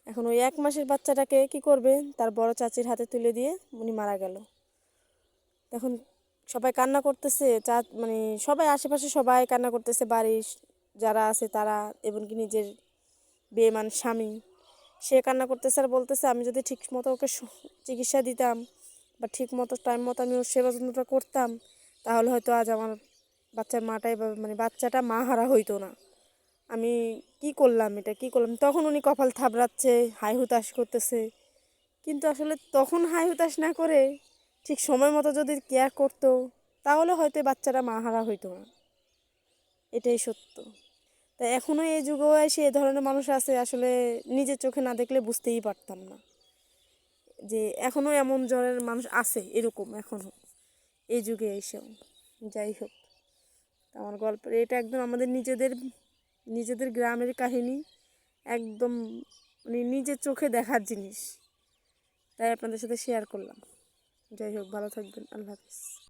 এখন ওই 1 মাসের বাচ্চাটাকে কি করবে, তার বড় চাচির হাতে তুলে দিয়ে উনি মারা গেল। এখন সবাই কান্না করতেছে, মানে সবাই আশেপাশে সবাই কান্না করতেছে, বাড়ির যারা আছে তারা, এমনকি নিজের বেঈমান স্বামী সে কান্না করতেছে আর বলতেছে আমি যদি ঠিক মতো ওকে চিকিৎসা দিতাম বা ঠিক মতো টাইম মতো আমি ওর সেবা যত্নটা করতাম, তাহলে হয়তো আজ আমার বাচ্চার মাটাই মানে বাচ্চাটা মা হারা হইতো না। আমি কি করলাম, এটা কি করলাম। তখন উনি কপাল থাবড়াচ্ছে, হাই হুতাশ করতেছে। কিন্তু আসলে তখন হাই হুতাশ না করে ঠিক সময় মতো যদি কেয়ার করতো, তাহলে হয়তো বাচ্চারা মা হারা হইতো না। এটাই সত্য। তাই এখনও এই যুগেও এসে এ ধরনের মানুষ আছে, আসলে নিজের চোখে না দেখলে বুঝতেই পারতাম না যে এখনও এমন জ্বরের মানুষ আছে, এরকম এখনও এই যুগে এসেও। যাই হোক, আমার গল্পের এটা একদম আমাদের নিজেদের গ্রামের কাহিনী, একদম মানে নিজের চোখে দেখার জিনিস, তাই আপনাদের সাথে শেয়ার করলাম। যাই হোক, ভালো থাকবেন, আল্লাহ হাফিজ।